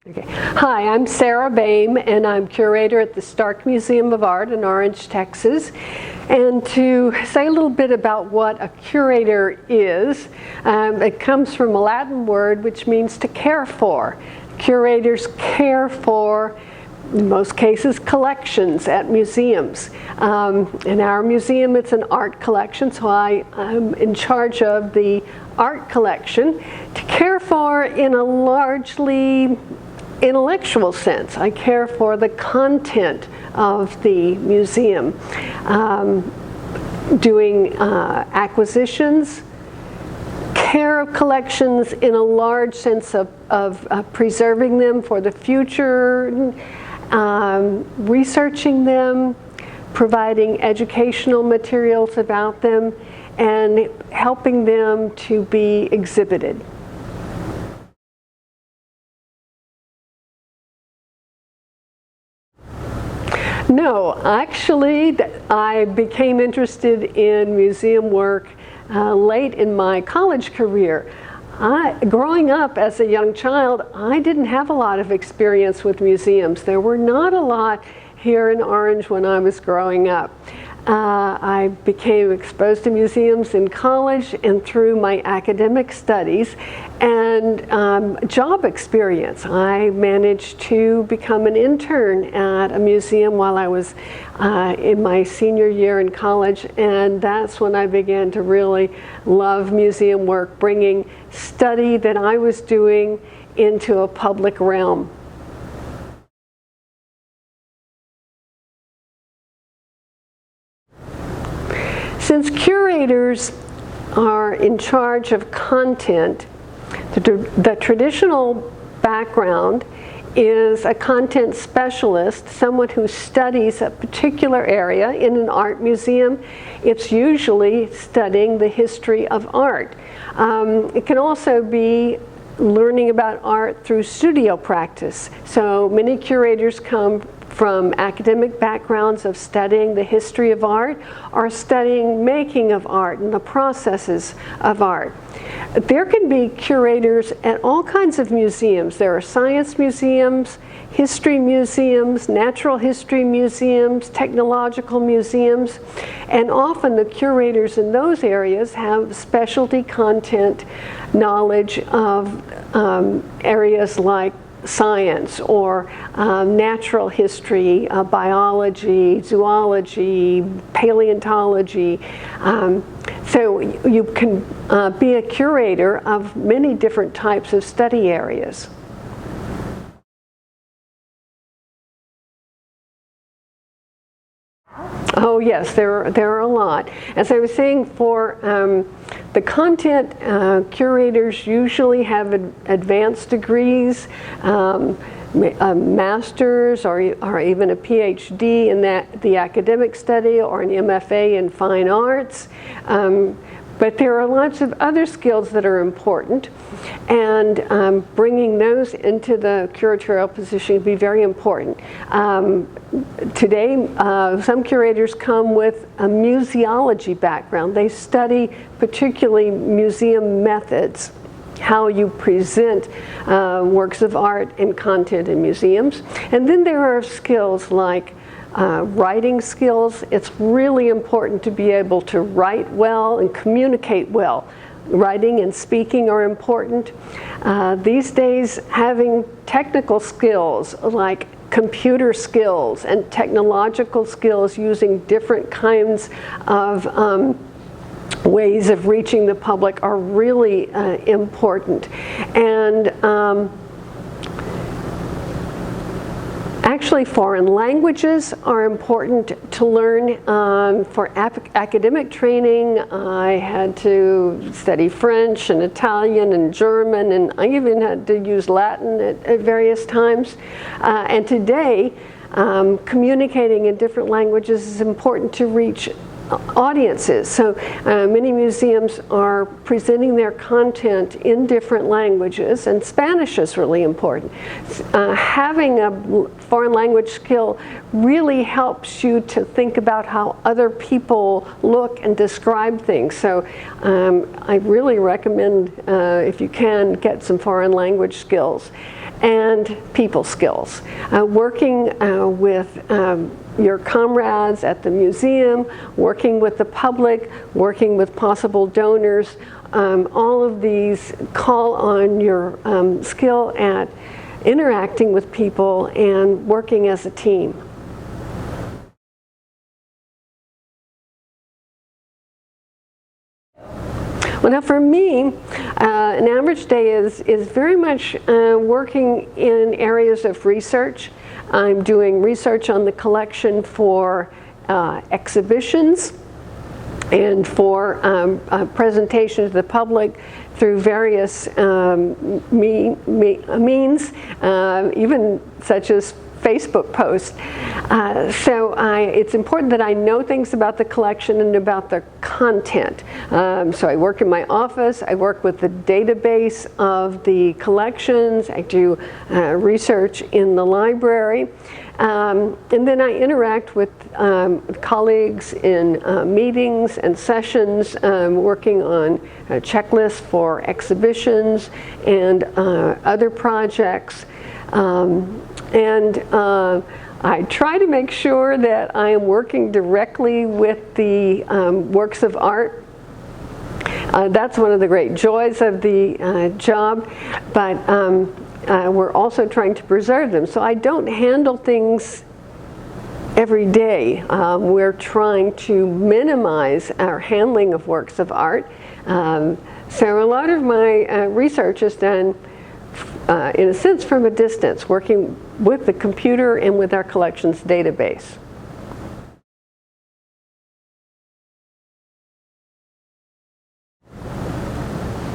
Okay. Hi, I'm Sarah Boehme, and I'm curator at the Stark Museum of Art in Orange, Texas. And to say a little bit about what a curator is, it comes from a Latin word which means to care for. Curators care for, in most cases, collections at museums. In our museum, it's an art collection, so I'm in charge of the art collection. To care for in a largely intellectual sense. I care for the content of the museum, doing acquisitions, care of collections in a large sense of preserving them for the future, researching them, providing educational materials about them, and helping them to be exhibited. No, actually, I became interested in museum work late in my college career. Growing up as a young child, I didn't have a lot of experience with museums. There were not a lot here in Orange when I was growing up. I became exposed to museums in college and through my academic studies and job experience. I managed to become an intern at a museum while I was in my senior year in college, and that's when I began to really love museum work, bringing study that I was doing into a public realm. Since curators are in charge of content, the traditional background is a content specialist, someone who studies a particular area in an art museum. It's usually studying the history of art. It can also be learning about art through studio practice. So many curators come from academic backgrounds of studying the history of art or studying making of art and the processes of art. There can be curators at all kinds of museums. There are science museums, history museums, natural history museums, technological museums, and often the curators in those areas have specialty content knowledge of areas like science or natural history, biology, zoology, paleontology. So you can be a curator of many different types of study areas. Oh yes, there are a lot. As I was saying, for the content, curators usually have advanced degrees, a master's or even a PhD in the academic study or an MFA in fine arts. But there are lots of other skills that are important, and bringing those into the curatorial position can be very important. Today, some curators come with a museology background. They study particularly museum methods, how you present works of art and content in museums. And then there are skills like writing skills. It's really important to be able to write well and communicate well. Writing and speaking are important. These days, having technical skills like computer skills and technological skills using different kinds of ways of reaching the public are really important. And actually, foreign languages are important to learn. For academic training, I had to study French and Italian and German, and I even had to use Latin at various times. And today, communicating in different languages is important to reach audiences. So many museums are presenting their content in different languages, and Spanish is really important. Having a foreign language skill really helps you to think about how other people look and describe things. So I really recommend, if you can, get some foreign language skills and people skills. Working with your comrades at the museum, working with the public, working with possible donors, all of these call on your skill at interacting with people and working as a team. Well, now for me, an average day is very much working in areas of research. I'm doing research on the collection for exhibitions and for presentation to the public through various means, even such as Facebook posts. So it's important that I know things about the collection and about the content. So I work in my office, I work with the database of the collections, I do research in the library, and then I interact with colleagues in meetings and sessions, working on checklists for exhibitions and other projects. I try to make sure that I am working directly with the works of art. That's one of the great joys of the job, but we're also trying to preserve them. So I don't handle things every day. We're trying to minimize our handling of works of art. So a lot of my research is done in a sense from a distance, working with the computer and with our collections database.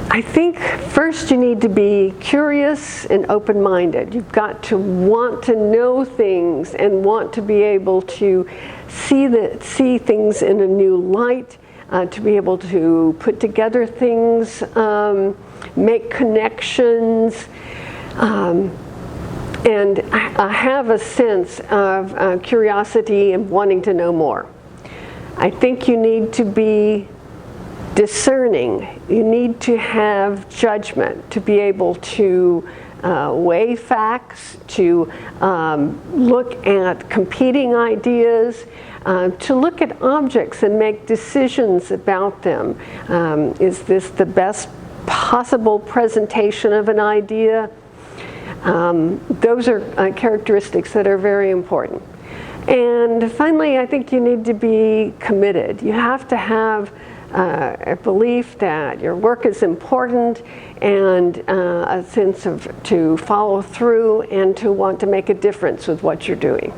I think first you need to be curious and open-minded. You've got to want to know things and want to be able to see things in a new light, to be able to put together things, make connections, and I have a sense of curiosity and wanting to know more. I think you need to be discerning. You need to have judgment to be able to weigh facts, to look at competing ideas, to look at objects and make decisions about them. Is this the best possible presentation of an idea? Those are characteristics that are very important. And finally, I think you need to be committed. You have to have a belief that your work is important and a sense of to follow through and to want to make a difference with what you're doing.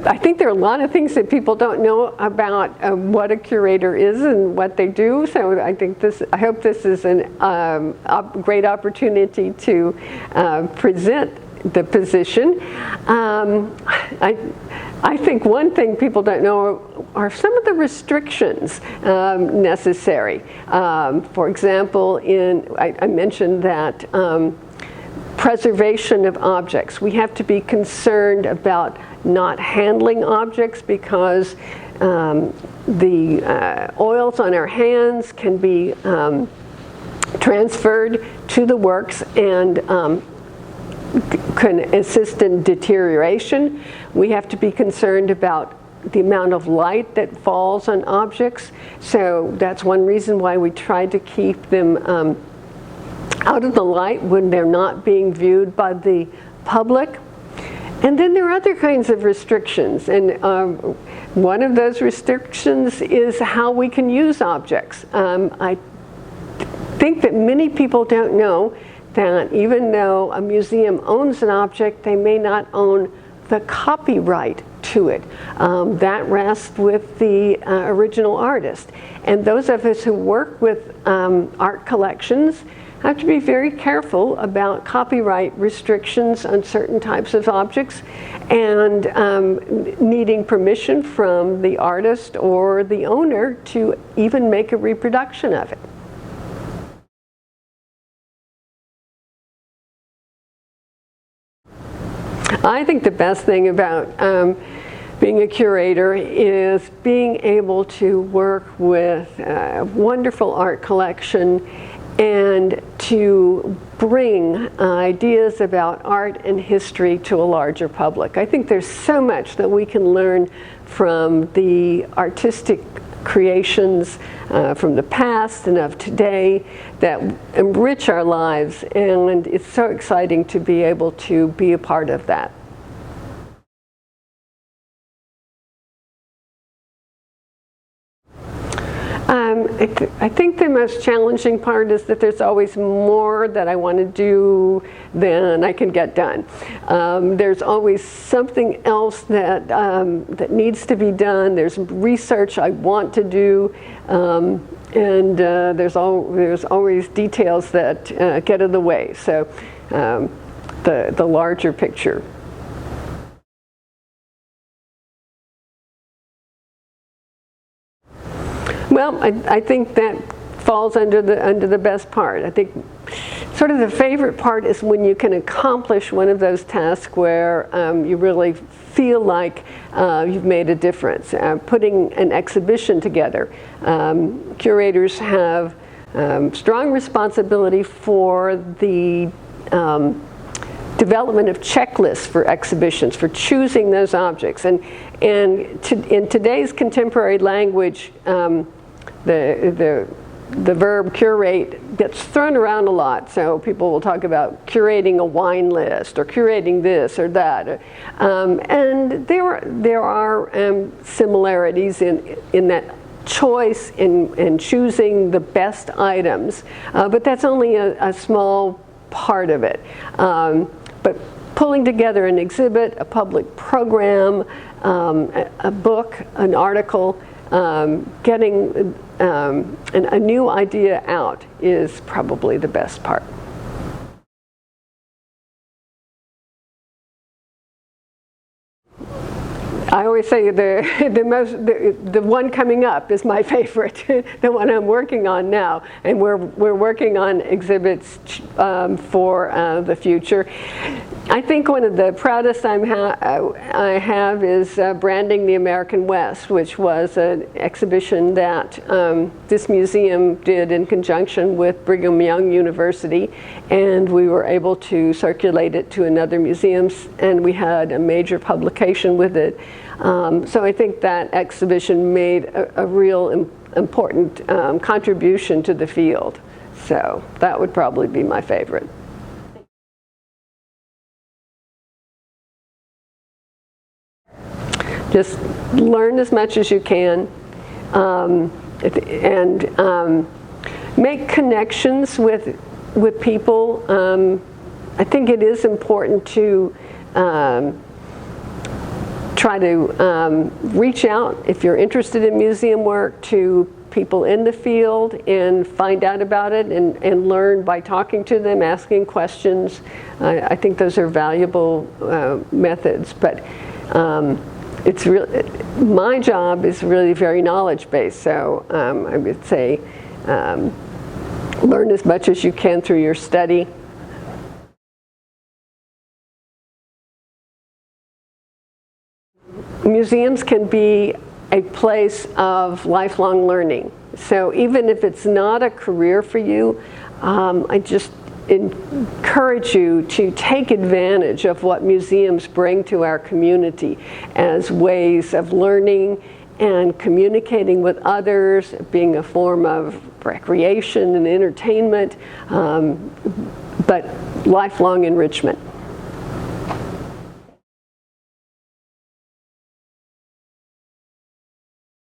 I think there are a lot of things that people don't know about what a curator is and what they do. So I hope this is a great opportunity to present the position. I think one thing people don't know are some of the restrictions necessary. For example, I mentioned that preservation of objects. We have to be concerned about not handling objects because the oils on our hands can be transferred to the works and can assist in deterioration. We have to be concerned about the amount of light that falls on objects. So that's one reason why we try to keep them out of the light when they're not being viewed by the public. And then there are other kinds of restrictions, and one of those restrictions is how we can use objects. I think that many people don't know that even though a museum owns an object, they may not own the copyright to it. That rests with the original artist. And those of us who work with art collections have to be very careful about copyright restrictions on certain types of objects, and needing permission from the artist or the owner to even make a reproduction of it. I think the best thing about being a curator is being able to work with a wonderful art collection and to bring ideas about art and history to a larger public. I think there's so much that we can learn from the artistic creations from the past and of today that enrich our lives, and it's so exciting to be able to be a part of that. I think the most challenging part is that there's always more that I want to do than I can get done. There's always something else that, that needs to be done. There's research I want to do, and there's always details that get in the way. So the larger picture. Well, I think that falls under the best part. I think sort of the favorite part is when you can accomplish one of those tasks where you really feel like you've made a difference. Putting an exhibition together. Curators have strong responsibility for the development of checklists for exhibitions, for choosing those objects. And in today's contemporary language, the verb curate gets thrown around a lot. So people will talk about curating a wine list or curating this or that. And there are similarities in that choice in choosing the best items, but that's only a small part of it. But pulling together an exhibit, a public program, a book, an article, getting a new idea out is probably the best part. I always say the one coming up is my favorite, the one I'm working on now, and we're working on exhibits for the future. I think one of the proudest I have is Branding the American West, which was an exhibition that this museum did in conjunction with Brigham Young University, and we were able to circulate it to another museums, and we had a major publication with it. So I think that exhibition made a real important contribution to the field. So that would probably be my favorite. Just learn as much as you can, and make connections with people. I think it is important to try to reach out, if you're interested in museum work, to people in the field and find out about it and learn by talking to them, asking questions. I think those are valuable methods, but it's really, my job is really very knowledge-based, so I would say learn as much as you can through your study. Museums can be a place of lifelong learning. So even if it's not a career for you, I just encourage you to take advantage of what museums bring to our community as ways of learning and communicating with others, being a form of recreation and entertainment, but lifelong enrichment.